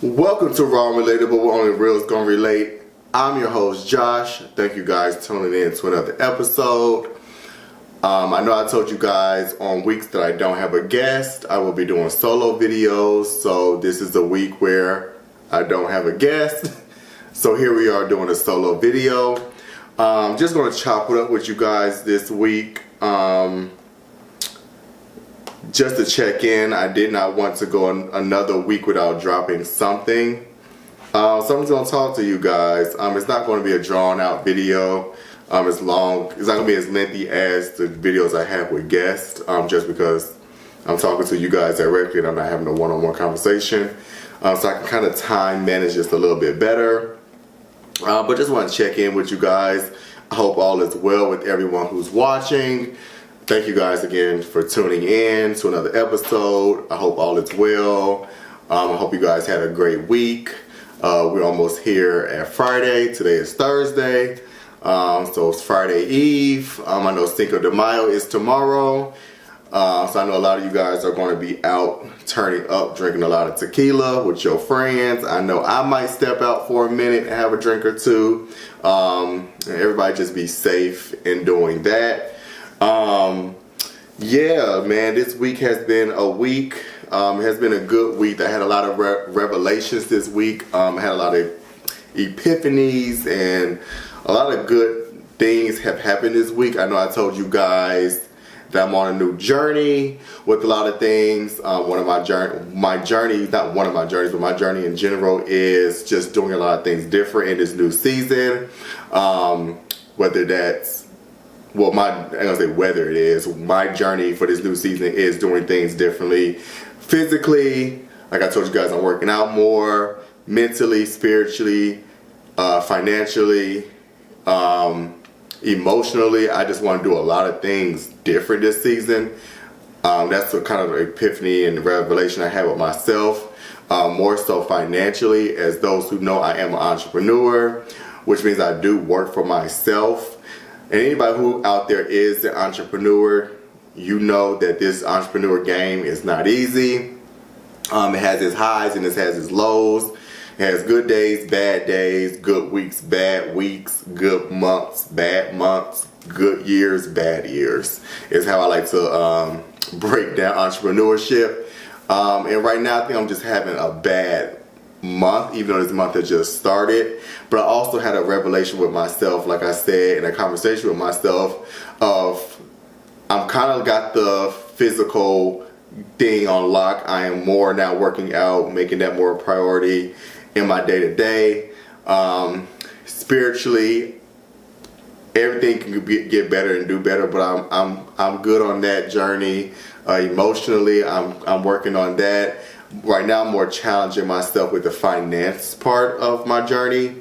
Welcome to Rawandrelatablepod, where only real is gonna relate. I'm your host, Josh. Thank you guys for tuning in to another episode. I know I told you guys on weeks that I don't have a guest, I will be doing solo videos. So this is the week where I don't have a guest. So here we are doing a solo video. Just gonna chop it up with you guys this week. Just to check in, I did not want to go another week without dropping something. So I'm just going to talk to you guys. It's not going to be a drawn out video. It's long. It's not going to be as lengthy as the videos I have with guests, just because I'm talking to you guys directly and I'm not having a one-on-one conversation. So I can kind of time manage this a little bit better. But just want to check in with you guys. I hope all is well with everyone who's watching. Thank you guys again for tuning in to another episode. I hope all is well. I hope you guys had a great week. We're almost here at Friday. Today is Thursday. So it's Friday Eve. I know Cinco de Mayo is tomorrow. So I know a lot of you guys are going to be out turning up, drinking a lot of tequila with your friends. I know I might step out for a minute and have a drink or two. Everybody just be safe in doing that. Yeah, man, this week has been a week. It has been a good week. I had a lot of revelations this week. I had a lot of epiphanies and a lot of good things have happened this week. I know I told you guys that I'm on a new journey with a lot of things. One of my journey, not one of my journeys, but my journey in general is just doing a lot of things different in this new season. Whether that's I'm gonna say whether it is. My journey for this new season is doing things differently. Physically, like I told you guys, I'm working out more. Mentally, spiritually, financially, emotionally. I just want to do a lot of things different this season. That's the kind of epiphany and revelation I had with myself. More so financially, as those who know I am an entrepreneur, which means I do work for myself. And anybody who out there is an entrepreneur, you know that this entrepreneur game is not easy. It has its highs and it has its lows. It has good days, bad days, good weeks, bad weeks, good months, bad months, good years, bad years. Is how I like to break down entrepreneurship. And right now I think I'm just having a bad month, even though this month has just started. But I also had a revelation with myself, like I said, in a conversation with myself of I'm kind of got the physical thing on lock. I am more now working out, making that more a priority in my day-to-day. Spiritually, everything can get better and do better, but I'm good on that journey. Emotionally, I'm working on that. Right now, I'm more challenging myself with the finance part of my journey.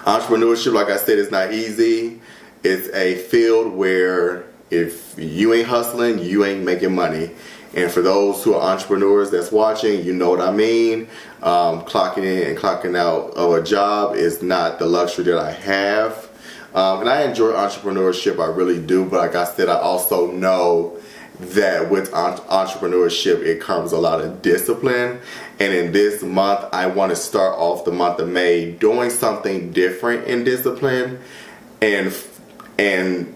Entrepreneurship, like I said, is not easy. It's a field where if you ain't hustling, you ain't making money. And for those who are entrepreneurs that's watching, you know what I mean. Clocking in and clocking out of a job is not the luxury that I have. And I enjoy entrepreneurship, I really do. But like I said, I also know that with entrepreneurship, it comes a lot of discipline. And in this month, I want to start off the month of May doing something different in discipline. And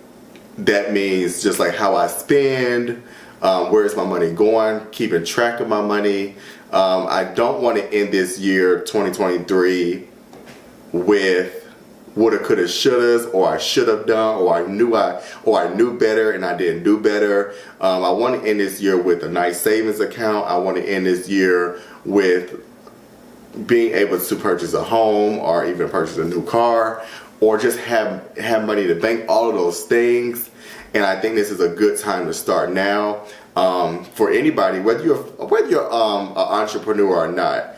that means just like how I spend, where's my money going, keeping track of my money. I don't want to end this year, 2023, with woulda, coulda, shouldas, or I should have done, or I knew better and I didn't do better. I want to end this year with a nice savings account. I want to end this year with being able to purchase a home or even purchase a new car or just have money to bank, all of those things. And I think this is a good time to start now. For anybody, whether you're an entrepreneur or not,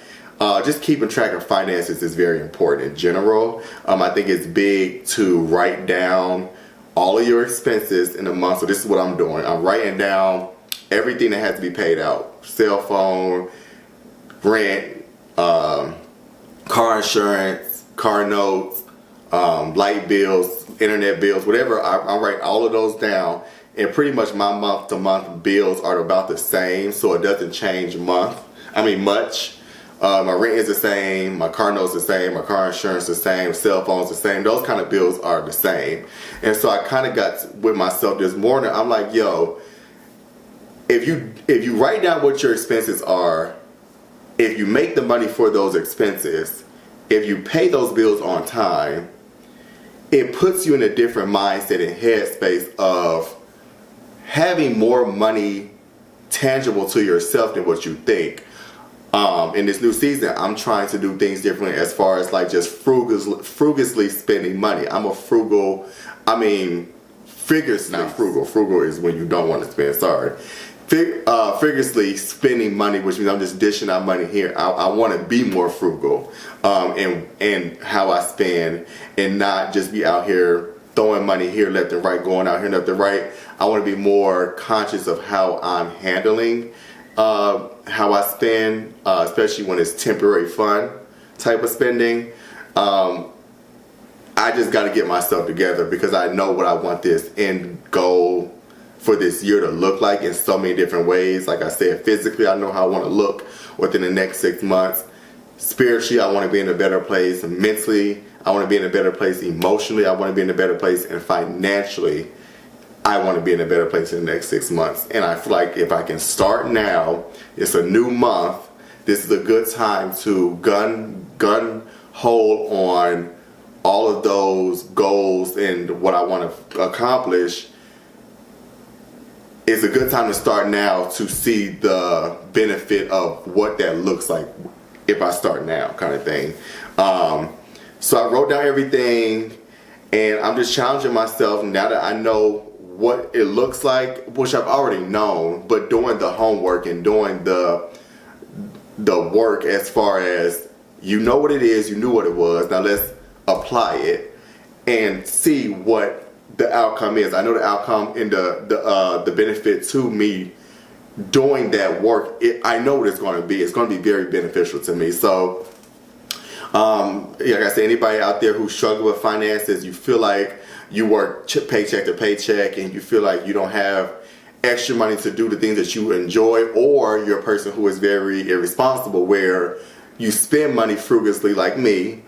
just keeping track of finances is very important in general. I think it's big to write down all of your expenses in a month. So this is what I'm doing. I'm writing down everything that has to be paid out. Cell phone, rent, car insurance, car notes, light bills, internet bills, whatever. I write all of those down. And pretty much my month to month bills are about the same. So it doesn't change much. My rent is the same, my car note's the same, my car insurance is the same, cell phone's the same. Those kind of bills are the same. And so I kind of got with myself this morning. I'm like, yo, if you write down what your expenses are, if you make the money for those expenses, if you pay those bills on time, it puts you in a different mindset and headspace of having more money tangible to yourself than what you think. In this new season, I'm trying to do things differently as far as like just frugally spending money. I'm a frugal, frugally frugal. Frugal is when you don't want to spend, sorry. Frugally spending money, which means I'm just dishing out money here. I want to be more frugal in how I spend and not just be out here throwing money here left and right, going out here left and right. I want to be more conscious of how I'm handling how I spend, especially when it's temporary fun type of spending. I just got to get myself together because I know what I want this end goal for this year to look like in so many different ways. Like I said, physically, I know how I want to look within the next 6 months. Spiritually, I want to be in a better place. Mentally, I want to be in a better place. Emotionally, I want to be in a better place. And financially, I want to be in a better place in the next 6 months. And I feel like if I can start now, it's a new month, this is a good time to gun hold on all of those goals and what I want to accomplish. It's a good time to start now to see the benefit of what that looks like if I start now, kind of thing. So I wrote down everything, and I'm just challenging myself now that I know what it looks like, which I've already known, but doing the homework and doing the work as far as you know what it is, you knew what it was, now let's apply it and see what the outcome is. I know the outcome and the benefit to me doing that work. I know what it's going to be. It's going to be very beneficial to me. So, like I said, anybody out there who struggle with finances, you feel like you work paycheck to paycheck and you feel like you don't have extra money to do the things that you enjoy, or you're a person who is very irresponsible where you spend money frugally like me,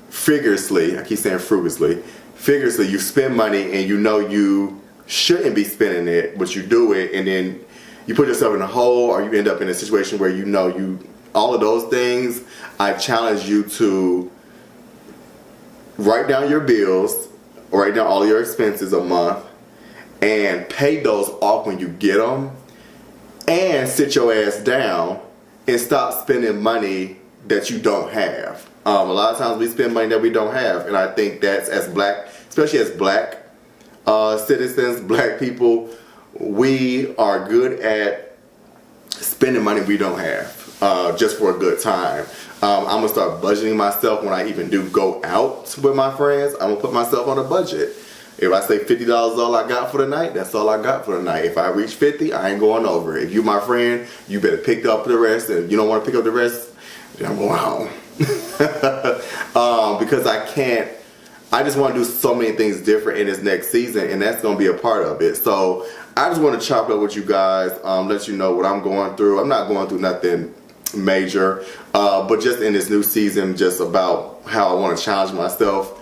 figuratively, I keep saying frugally, you spend money and you know you shouldn't be spending it, but you do it, and then you put yourself in a hole, or you end up in a situation where you know you, all of those things. I challenge you to write down your bills, write down all your expenses a month, and pay those off when you get them, and sit your ass down and stop spending money that you don't have. A lot of times we spend money that we don't have, and I think that's, as black, especially as black citizens, black people, we are good at spending money we don't have, just for a good time. I'm going to start budgeting myself when I even do go out with my friends. I'm going to put myself on a budget. If I say $50 all I got for the night, that's all I got for the night. If I reach 50, I ain't going over. If you my friend, you better pick up the rest. And if you don't want to pick up the rest, then I'm going home. Because I just want to do so many things different in this next season, and that's going to be a part of it. So I just want to chop up with you guys, let you know what I'm going through. I'm not going through nothing major, but just in this new season, just about how I want to challenge myself.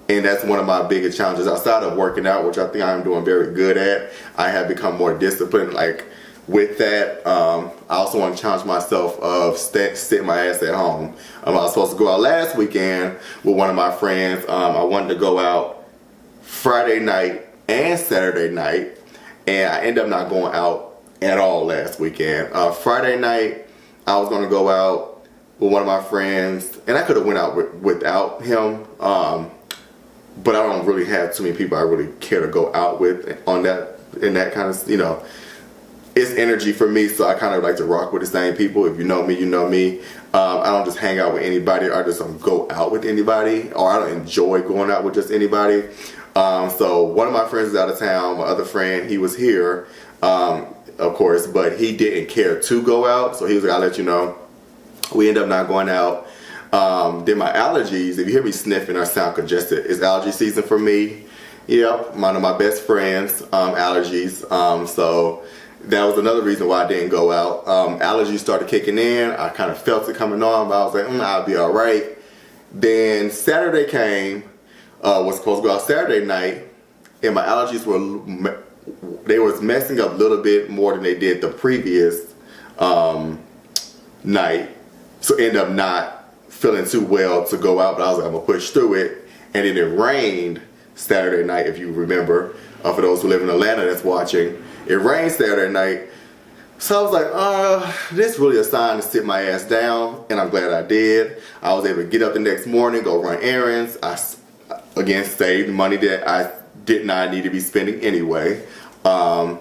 And that's one of my biggest challenges outside of working out, which I think I'm doing very good at. I have become more disciplined, like, with that. I also want to challenge myself of sitting my ass at home. I was supposed to go out last weekend with one of my friends. I wanted to go out Friday night and Saturday night, and I ended up not going out at all last weekend. Friday night, I was going to go out with one of my friends, and I could have went out without him, but I don't really have too many people I really care to go out with on that, in that kind of, you know, it's energy for me, so I kind of like to rock with the same people. If you know me, you know me. I don't just hang out with anybody, or I just don't go out with anybody, or I don't enjoy going out with just anybody. So one of my friends is out of town. My other friend, he was here, of course, but he didn't care to go out, so he was like, I'll let you know. We ended up not going out. Then my allergies, if you hear me sniffing or sound congested, it's allergy season for me. Yep, one of my best friends, allergies. So that was another reason why I didn't go out. Allergies started kicking in. I kind of felt it coming on, but I was like, I'll be all right. Then Saturday came, was supposed to go out Saturday night, and my allergies was messing up a little bit more than they did the previous night. So ended up not feeling too well to go out, but I was like, I'm gonna push through it. And then it rained Saturday night, if you remember, for those who live in Atlanta that's watching. It rained Saturday night. So I was like, this really a sign to sit my ass down, and I'm glad I did. I was able to get up the next morning, go run errands. I, again, saved money that I did not need to be spending anyway. And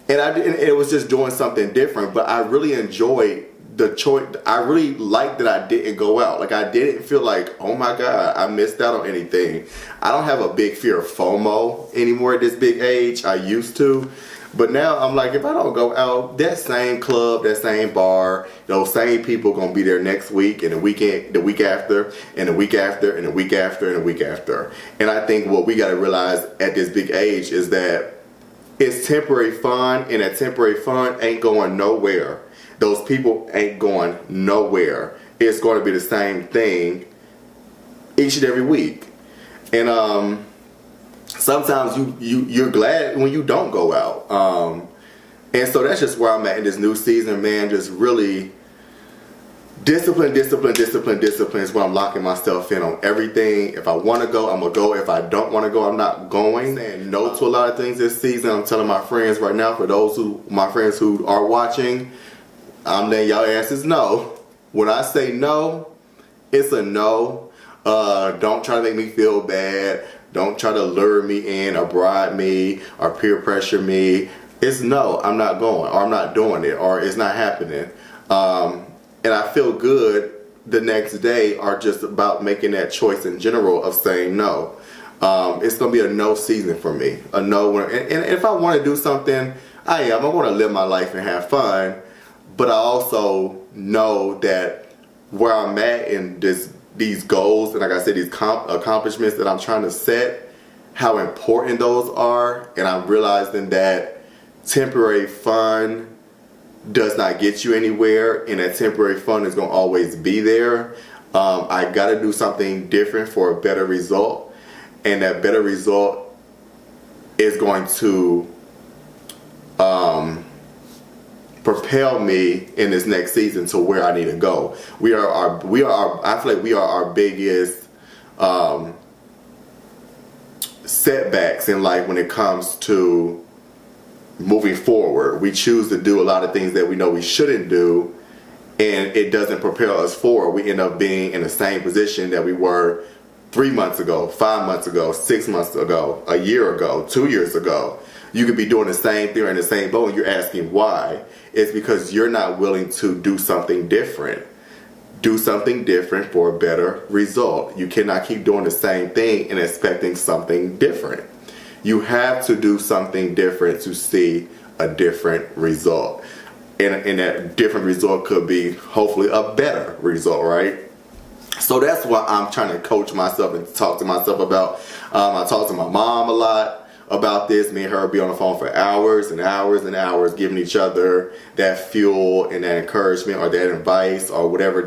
it was just doing something different, but I really enjoyed the choice. I really liked that I didn't go out. Like, I didn't feel like, oh my God, I missed out on anything. I don't have a big fear of FOMO anymore at this big age. I used to. But now I'm like, if I don't go out, that same club, that same bar, those same people gonna be there next week and the week after, and the week after, and the week after, and the week after. And I think what we gotta realize at this big age is that it's temporary fun, and that temporary fun ain't going nowhere. Those people ain't going nowhere. It's going to be the same thing each and every week. And sometimes you're glad when you don't go out. And so that's just where I'm at in this new season, man. Just really discipline is what I'm locking myself in on everything. If I want to go, I'm going to go. If I don't want to go, I'm not going. Saying no to a lot of things this season. I'm telling my friends right now, for my friends who are watching, I'm letting y'all asses know. When I say no, it's a no. Don't try to make me feel bad. Don't try to lure me in or bribe me or peer pressure me. It's no, I'm not going, or I'm not doing it, or it's not happening. And I feel good the next day, or just about making that choice in general of saying no. It's going to be a no season for me. A no. And if I want to do something, I am. I want to live my life and have fun. But I also know that where I'm at in these goals, and like I said, these accomplishments that I'm trying to set, how important those are. And I'm realizing that temporary fun does not get you anywhere, and that temporary fun is going to always be there. I got to do something different for a better result, and that better result is going to propel me in this next season to where I need to go. I feel like we are our biggest setbacks in life when it comes to moving forward. We choose to do a lot of things that we know we shouldn't do, and it doesn't propel us forward. We end up being in the same position that we were 3 months ago, 5 months ago, 6 months ago, a year ago, 2 years ago. You could be doing the same thing or in the same boat, and you're asking why. It's because you're not willing to do something different. Do something different for a better result. You cannot keep doing the same thing and expecting something different. You have to do something different to see a different result. And that different result could be hopefully a better result, right? So that's what I'm trying to coach myself and talk to myself about. I talk to my mom a lot about this. Me and her be on the phone for hours and hours and hours, giving each other that fuel and that encouragement or that advice or whatever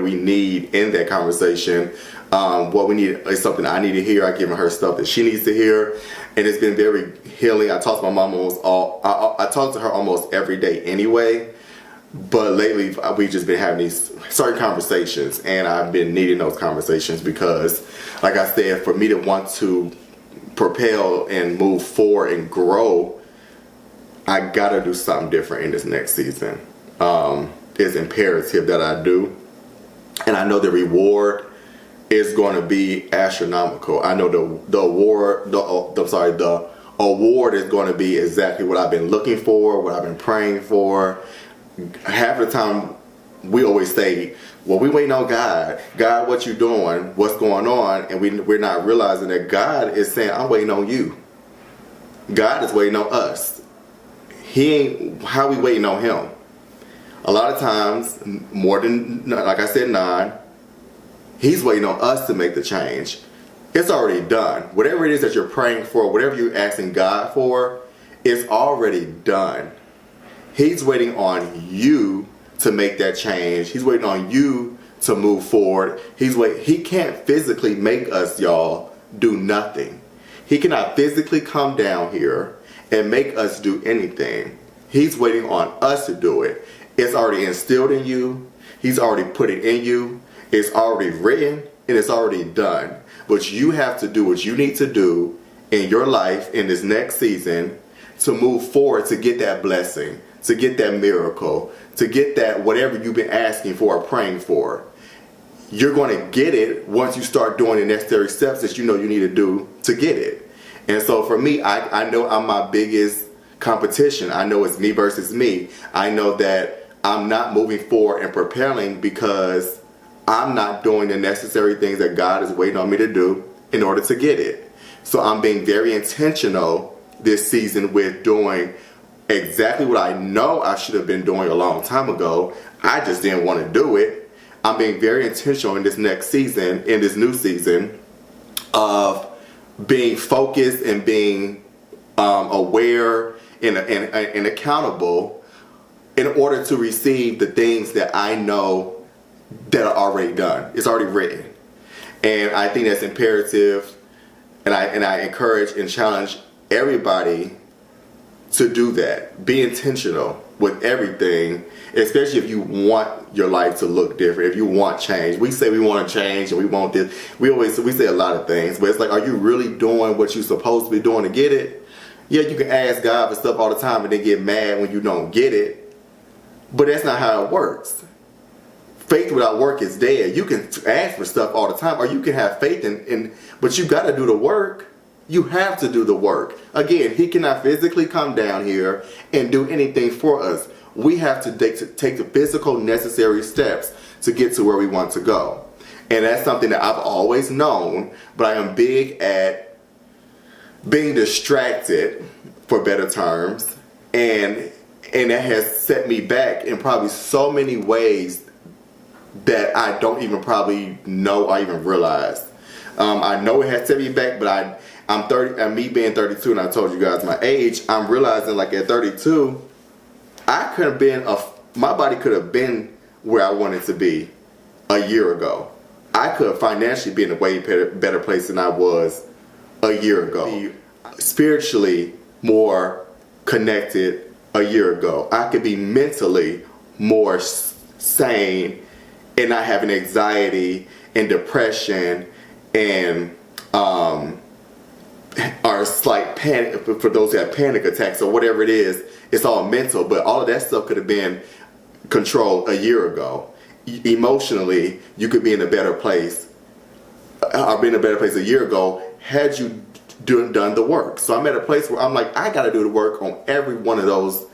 we need in that conversation. What we need is something I need to hear. I give her stuff that she needs to hear, and it's been very healing. I talk to my mom I talk to her almost every day anyway, but lately we've just been having these certain conversations, and I've been needing those conversations because, like I said, for me to want to propel and move forward and grow, I gotta do something different in this next season. It's imperative that I do, and I know the reward is going to be astronomical. I know the award is going to be exactly what I've been looking for, what I've been praying for. Half the time we always say, well, we waiting on God. God, what you doing? What's going on? And we're not realizing that God is saying, I'm waiting on you. God is waiting on us. How we waiting on him? A lot of times, more than, like I said, 9, he's waiting on us to make the change. It's already done. Whatever it is that you're praying for, whatever you're asking God for, it's already done. He's waiting on you to make that change. He's waiting on you to move forward. He can't physically make us, y'all, do nothing. He cannot physically come down here and make us do anything. He's waiting on us to do it. It's already instilled in you. He's already put it in you. It's already written and it's already done. But you have to do what you need to do in your life in this next season to move forward, to get that blessing, to get that miracle, to get that whatever you've been asking for or praying for. You're going to get it once you start doing the necessary steps that you know you need to do to get it. And so for me, I know I'm my biggest competition. I know it's me versus me. I know that I'm not moving forward and propelling because I'm not doing the necessary things that God is waiting on me to do in order to get it. So I'm being very intentional this season with doing exactly what I know I should have been doing a long time ago. I just didn't want to do it. I'm being very intentional in this next season, in this new season, of being focused and being aware and accountable in order to receive the things that I know that are already done. It's already written. And I think that's imperative, and I encourage and challenge everybody to do that. Be intentional with everything, especially if you want your life to look different, if you want change. We say we want to change and we want this. We say a lot of things, but it's like, are you really doing what you're supposed to be doing to get it? Yeah, you can ask God for stuff all the time and then get mad when you don't get it, but that's not how it works. Faith without work is dead. You can ask for stuff all the time, or you can have faith but you got to do the work. You have to do the work. Again, he cannot physically come down here and do anything for us. We have to take the physical necessary steps to get to where we want to go. And that's something that I've always known, but I am big at being distracted, for better terms, and that has set me back in probably so many ways that I don't even probably know or even realize. I know it has set me back, but I'm 30, and me being 32, and I told you guys my age, I'm realizing like at 32, I could have been, my body could have been where I wanted to be a year ago. I could have financially been in a way better place than I was a year ago. Be spiritually more connected a year ago. I could be mentally more sane and not having anxiety and depression and or slight panic, for those who have panic attacks or whatever it is. It's all mental, but all of that stuff could have been controlled a year ago. Emotionally, you could be in a better place, or be in a better place a year ago had you done the work. So I'm at a place where I'm like, I got to do the work on every one of those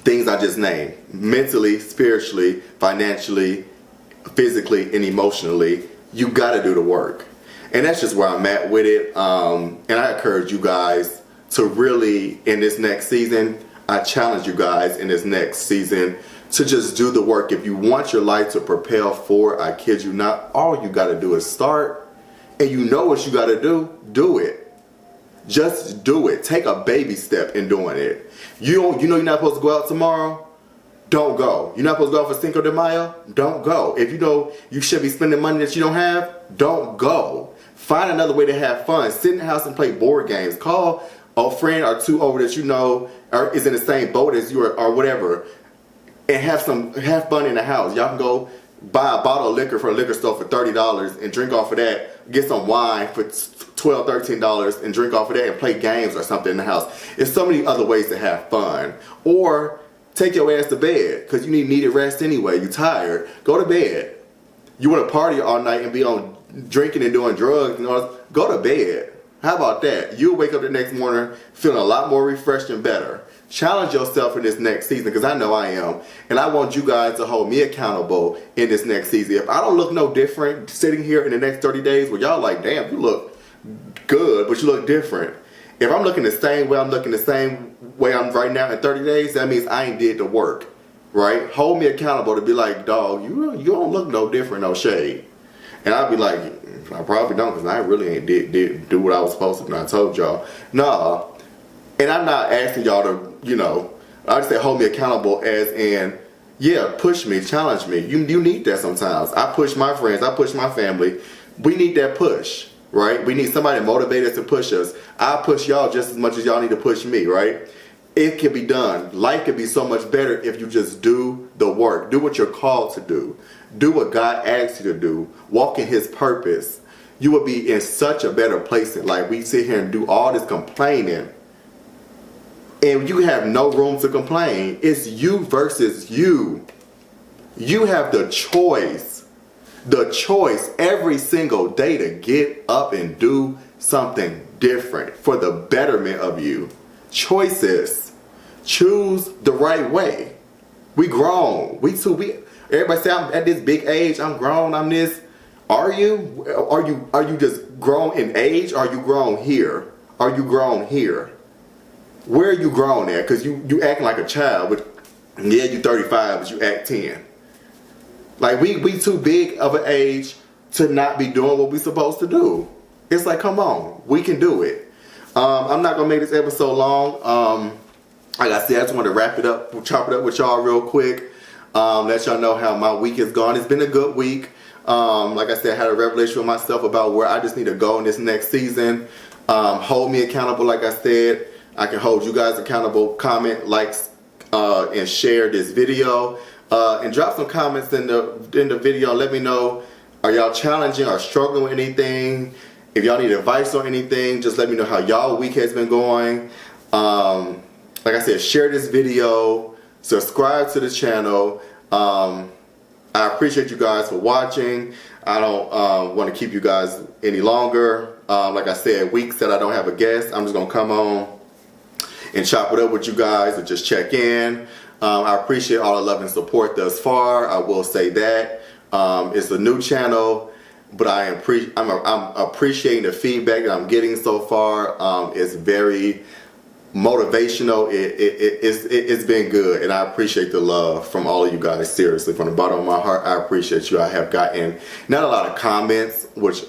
things I just named: mentally, spiritually, financially, physically, and emotionally. You got to do the work. And that's just where I'm at with it. And I encourage you guys to really, in this next season, I challenge you guys in this next season to just do the work. If you want your life to propel forward, I kid you not, all you got to do is start. And you know what you got to do it. Just do it. Take a baby step in doing it. You know you're not supposed to go out tomorrow? Don't go. You're not supposed to go out for Cinco de Mayo? Don't go. If you know you should be spending money that you don't have, don't go. Find another way to have fun. Sit in the house and play board games. Call a friend or two over that you know is in the same boat as you or whatever, and have fun in the house. Y'all can go buy a bottle of liquor from a liquor store for $30 and drink off of that. Get some wine for $12, $13 and drink off of that and play games or something in the house. There's so many other ways to have fun. Or take your ass to bed because you need needed rest anyway. You're tired. Go to bed. You want to party all night and be on drinking and doing drugs and all this, go to bed. How about that? You'll wake up the next morning feeling a lot more refreshed and better. Challenge yourself in this next season, because I know I am. And I want you guys to hold me accountable in this next season. If I don't look no different sitting here in the next 30 days where y'all like, damn, you look good, but you look different. If I'm looking the same way I'm looking the same way I'm right now in 30 days, that means I ain't did the work, right? Hold me accountable to be like, dog, you don't look no different, no shade. And I'll be like, I probably don't, because I really ain't did do what I was supposed to do. And I told y'all, nah. And I'm not asking y'all to, I just say hold me accountable as in, yeah, push me, challenge me. You need that sometimes. I push my friends, I push my family. We need that push, right? We need somebody to motivate us and push us. I push y'all just as much as y'all need to push me, right? It can be done. Life can be so much better if you just do the work. Do what you're called to do. Do what God asks you to do. Walk in His purpose. You will be in such a better place in life. We sit here and do all this complaining, and you have no room to complain. It's you versus you. You have the choice every single day to get up and do something different for the betterment of you. Choices. Choose the right way. We grown. Everybody say I'm at this big age, I'm grown, I'm this. Are you? Are you just grown in age? Or are you grown here? Are you grown here? Where are you grown at? Because you acting like a child, but yeah, you 35, but you act 10. Like we too big of an age to not be doing what we supposed to do. It's like, come on, we can do it. I'm not gonna make this episode long. Like I said, I just want to wrap it up, chop it up with y'all real quick. Let y'all know how my week has gone. It's been a good week. Like I said, I had a revelation with myself about where I just need to go in this next season. Hold me accountable, like I said. I can hold you guys accountable. Comment, likes, and share this video. And drop some comments in the video. Let me know, are y'all challenging or struggling with anything? If y'all need advice on anything, just let me know how y'all week has been going. Like I said, share this video, subscribe to the channel. I appreciate you guys for watching. I don't want to keep you guys any longer. Like I said, weeks that I don't have a guest, I'm just going to come on and chop it up with you guys and just check in. I appreciate all the love and support thus far. I will say that. It's a new channel, but I'm appreciating the feedback that I'm getting so far. It's very motivational. It's been good, and I appreciate the love from all of you guys. Seriously, from the bottom of my heart, I appreciate you. I have gotten not a lot of comments, which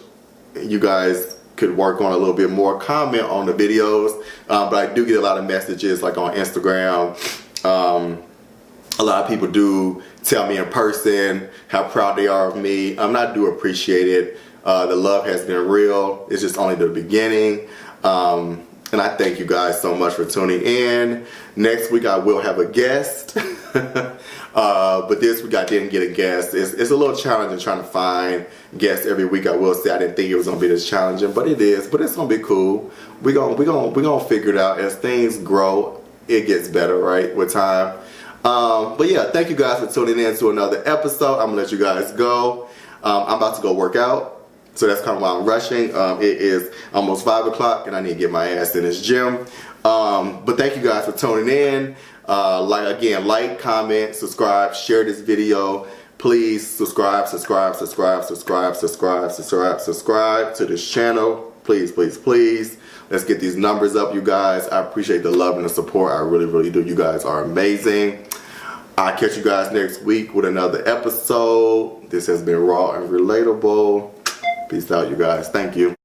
you guys could work on a little bit more. Comment on the videos, but I do get a lot of messages, like on Instagram. A lot of people do tell me in person how proud they are of me. I do appreciate it. The love has been real. It's just only the beginning. And I thank you guys so much for tuning in. Next week I will have a guest. But this week I didn't get a guest. It's a little challenging trying to find guests every week. I will say I didn't think it was gonna be this challenging, but it is. But it's gonna be cool. We're gonna figure it out. As things grow, it gets better, right, with time. But yeah, thank you guys for tuning in to another episode. I'm gonna let you guys go. I'm about to go work out. So that's kind of why I'm rushing. It is almost 5 o'clock and I need to get my ass in this gym. But thank you guys for tuning in. Like, comment, subscribe, share this video. Please subscribe to this channel. Please, please, please. Let's get these numbers up, you guys. I appreciate the love and the support. I really, really do. You guys are amazing. I'll catch you guys next week with another episode. This has been Raw and Relatable. Peace out, you guys. Thank you.